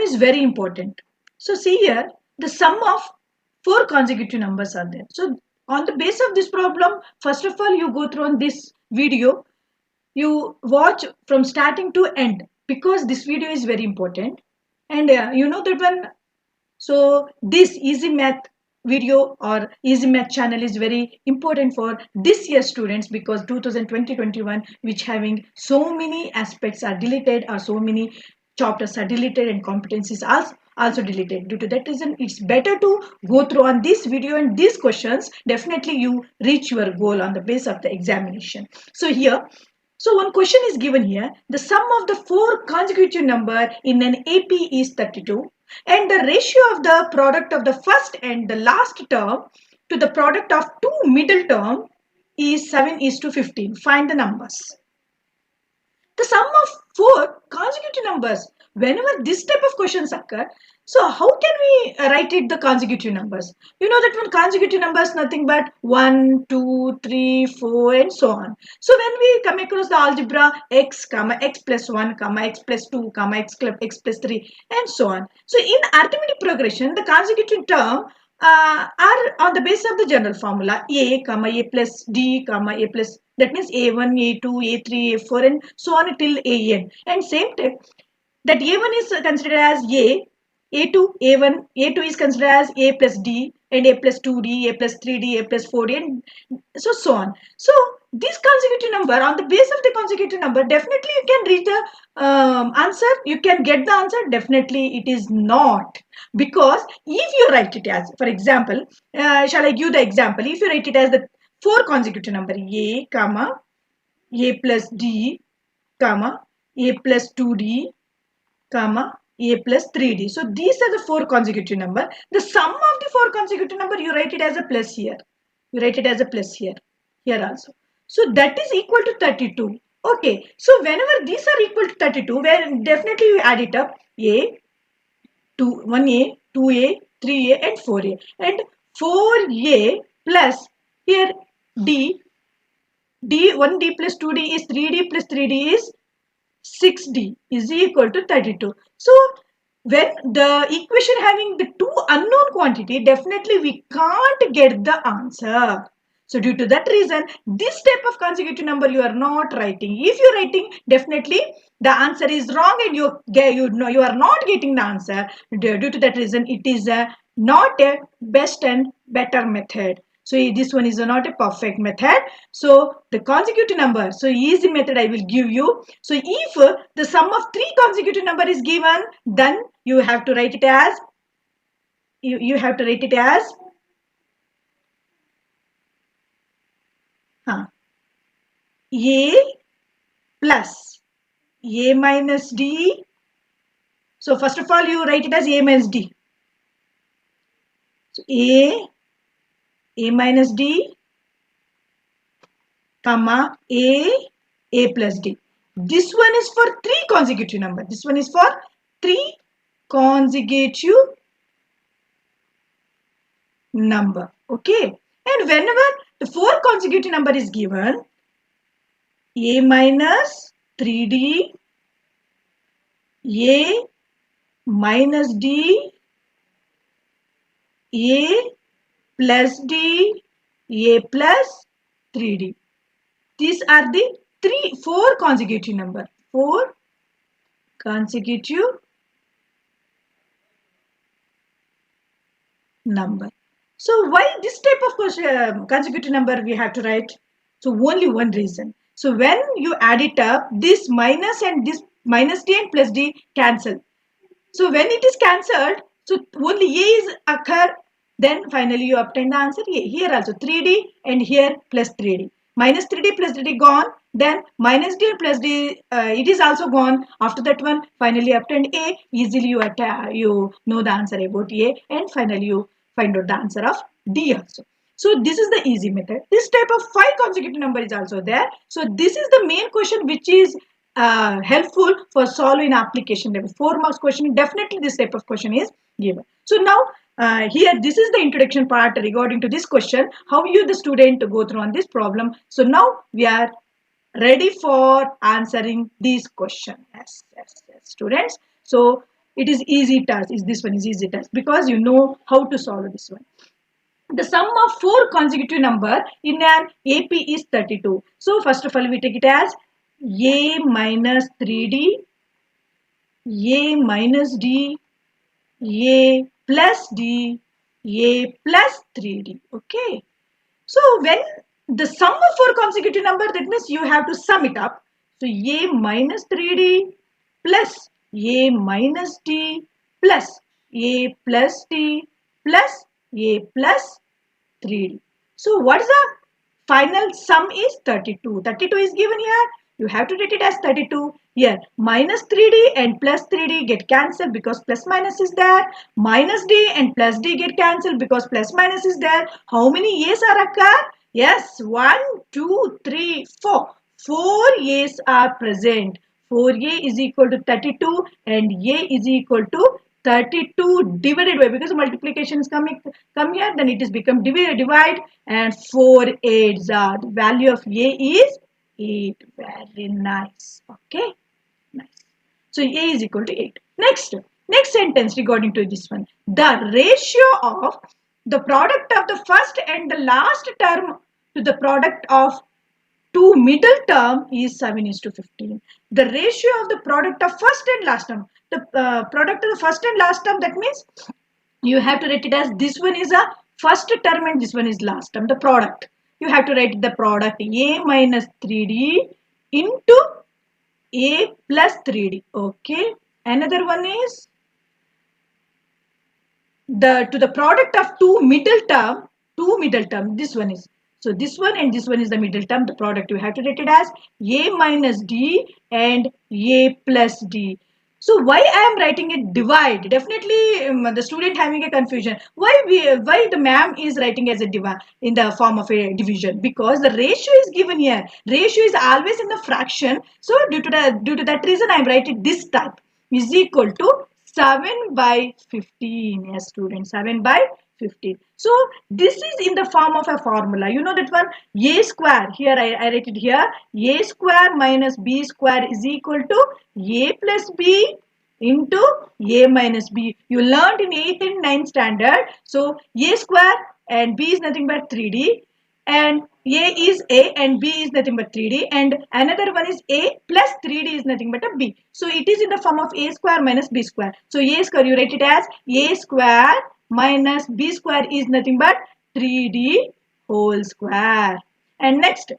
is very important. So see here, the sum of 4 consecutive numbers are there. So on the base of this problem, first of all, you go through on this video. You watch from starting to end because this video is very important. And you know that one. So this easy math video or easy math channel is very important for this year students because 2020-21 which having so many aspects are deleted or so many chapters are deleted and competencies are also deleted. Due to that reason, it's better to go through on this video and these questions. Definitely you reach your goal on the base of the examination. So here, so one question is given here. The sum of the 4 consecutive number in an AP is 32 and the ratio of the product of the first and the last term to the product of 2 middle term is 7:15. Find the numbers. The sum of 4 consecutive numbers. Whenever this type of questions occur, so how can we write it the consecutive numbers? You know that one consecutive numbers nothing but 1, 2, 3, 4 and so on. So when we come across the algebra x, comma x plus 1, comma x plus 2, comma x plus 3 and so on. So in arithmetic progression, the consecutive term are on the basis of the general formula a, comma a plus d, comma a plus, that means a1, a2, a3, a4 and so on till an. And same time that a1 is considered as a2, a1, a2 is considered as a plus d and a plus 2d, a plus 3d, a plus 4d and so on. So this consecutive number, on the base of the consecutive number, definitely you can reach the answer, you can get the answer. Definitely it is not, because if you write it as, for example, shall I give the example? If you write it as the 4 consecutive number a, comma a plus d, comma a plus 2d, comma a plus 3d. So these are the 4 consecutive number. The sum of the 4 consecutive number, you write it as a plus here. You write it as a plus here also. So that is equal to 32. Okay. So whenever these are equal to 32, where definitely you add it up, a, 2, 1a, 2a, 3a and 4a. And 4a plus here d, 1d plus 2d is 3d plus 3d is 6d is equal to 32. So when the equation having the 2 unknown quantity, definitely we can't get the answer. So due to that reason, this type of consecutive number you are not writing. If you are writing, definitely the answer is wrong and you are not getting the answer. Due to that reason, it is not a best and better method. So this one is not a perfect method. So the consecutive number, so easy method I will give you. So if the sum of 3 consecutive number is given, then you have to write it as, you have to write it as a plus a minus d. So first of all, you write it as a minus d. So a minus d, comma a plus d. This one is for 3 consecutive number. This one is for 3 consecutive number. Okay. And whenever the 4 consecutive number is given, a minus 3d, a minus d, a plus d, a plus 3d. These are the 4 consecutive number. 4 consecutive number. So why this type of consecutive number we have to write? So only one reason. So when you add it up, this minus and this minus d and plus d cancel. So when it is cancelled, so only a is occur, then finally you obtain the answer a. Here also 3d and here plus 3d. Minus 3d plus 3d gone, then minus d plus d, it is also gone. After that one, finally obtained a. Easily you know the answer about a, and finally you find out the answer of d also. So this is the easy method. This type of 5 consecutive number is also there. So this is the main question which is helpful for solving application level. 4 marks question, definitely this type of question is given. So now here this is the introduction part regarding to this question, how you the student to go through on this problem. So now we are ready for answering this question. Yes, students. So it is easy task. This one is easy task because you know how to solve this one. The sum of 4 consecutive number in an AP is 32. So first of all we take it as A minus 3D, A minus D, A plus D, A plus 3D. Okay. So when the sum of 4 consecutive number, that means you have to sum it up. So A minus 3D plus A minus D plus A plus D plus A plus 3D. So what is the final sum is 32. 32 is given here. You have to write it as 32. Here minus 3D and plus 3D get cancelled because plus minus is there. Minus D and plus D get cancelled because plus minus is there. How many A's are occur? Yes, 1, 2, 3, 4. 4 A's are present. 4A is equal to 32 and A is equal to 32 divided by, because multiplication is come here, then it is become divide, and 4 8s are, the value of A is 8. Very nice. Okay, nice. So A is equal to 8. Next sentence regarding to this one. The ratio of the product of the first and the last term to the product of two middle term is 7:15. The ratio of the product of first and last term. The product of the first and last term, that means you have to write it as this one is a first term and this one is last term. The product. You have to write the product A minus 3D into A plus 3D. Okay. Another one is the product of two middle term. This one is. So this one and this one is the middle term, the product. You have to write it as A minus D and A plus D. So why I am writing it divide? Definitely the student having a confusion. Why the ma'am is writing as a divide in the form of a division? Because the ratio is given here. Ratio is always in the fraction. So due to that reason I am writing this type is equal to 7 by 15. Yes, students, 7 by 15. So this is in the form of a formula. You know that one, A square. Here I write it here. A square minus B square is equal to A plus B into A minus B. You learned in 8th and 9th standard. So A square and B is nothing but 3D. And A is A and B is nothing but 3D, and another one is A plus 3D is nothing but a B. So it is in the form of A square minus B square. So A square, you write it as A square minus B square is nothing but 3D whole square. And next,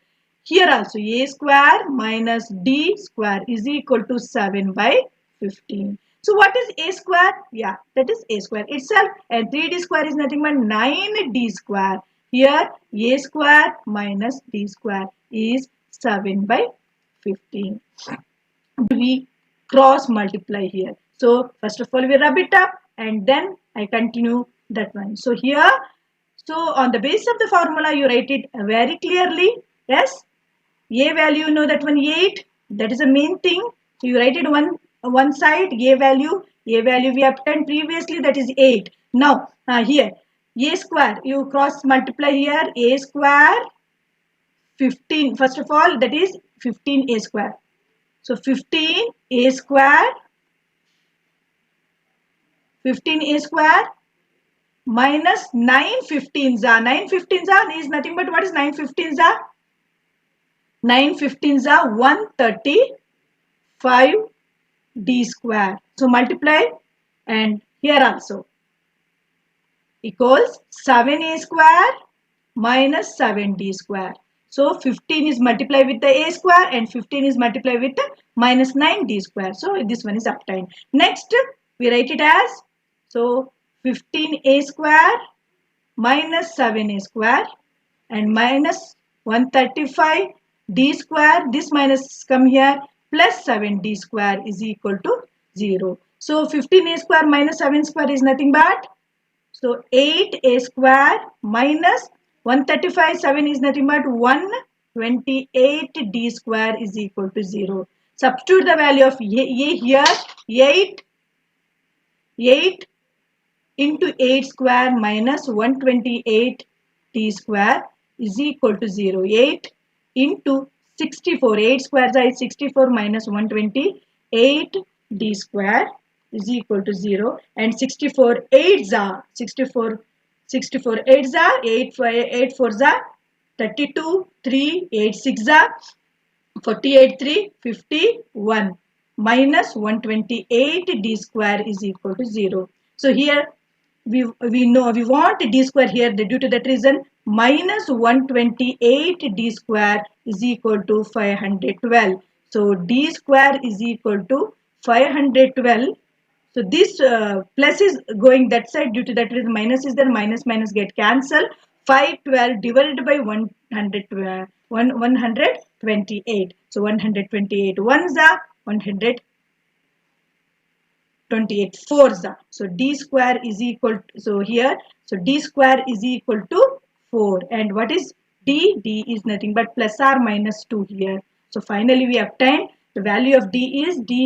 here also A square minus D square is equal to 7 by 15. So what is A square? Yeah, that is A square itself, and 3D square is nothing but 9D square. Here A square minus D square is 7 by 15. We cross multiply here. So first of all we rub it up and then I continue that one. So here, so on the basis of the formula you write it very clearly. Yes, A value, you know that one 8. That is the main thing. So you write it one side, A value we have done previously, that is 8. Now here A square, you cross multiply here, A square 15. First of all, that is 15 A square. So 15 A square minus 9 15s are. 9 15s are is nothing but, what is 9 15s are? 9 15s are 135 D square. So multiply, and here also equals 7A square minus 7D square. So 15 is multiplied with the A square and 15 is multiplied with the minus 9D square. So this one is obtained. Next we write it as, so 15A square minus 7A square and minus 135D square. This minus come here, plus 7D square is equal to 0. So 15A square minus 7 square is nothing but, so 8A square minus 135, 7 is nothing but 128D square is equal to 0. Substitute the value of A here, 8 into 8 square minus 128D square is equal to 0. 8 into 64, 8 square is 64 minus 128D square is equal to 0, and 64 8s are 64 8s are 8 4s are 32, 3 8 6 are 48 3 51 minus 128 d square is equal to 0. So here we know we want d square here due to that reason minus 128 d square is equal to 512. So d square is equal to 512. So this plus is going that side, due to that reason minus is there, minus minus get cancelled. 512 divided by 128. So 128 ones are 128 fours are. So d square is equal to, so here, so d square is equal to 4. And what is d? D is nothing but plus or minus 2 here. So finally we obtained the value of d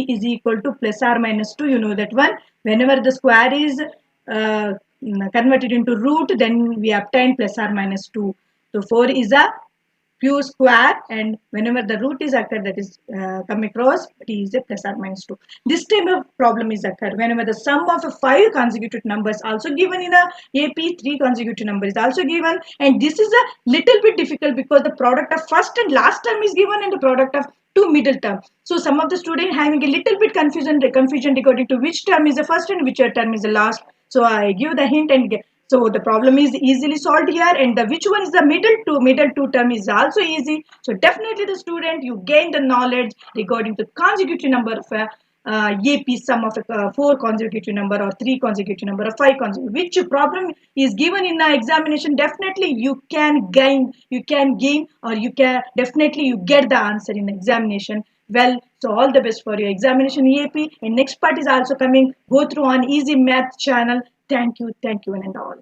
is equal to plus or minus 2. You know that one. Whenever the square is converted into root, then we obtain plus or minus 2. So 4 is a pure square, and whenever the root is occurred, that is come across, it is a plus or minus 2. This type of problem is occurred whenever the sum of 5 consecutive numbers also given in a AP, 3 consecutive number is also given, and this is a little bit difficult because the product of first and last term is given and the product of two middle term. So some of the student having a little bit confusion regarding to which term is the first and which term is the last. So I give the hint and so the problem is easily solved here, and the which one is the middle two term is also easy. So definitely the student, you gain the knowledge regarding the consecutive number of AP, sum of 4 consecutive number or 3 consecutive number or 5 consecutive. Which problem is given in the examination, definitely you can gain or you can definitely you get the answer in the examination. Well, so all the best for your examination EAP. And next part is also coming. Go through on Easy Math channel. Thank you, one and all.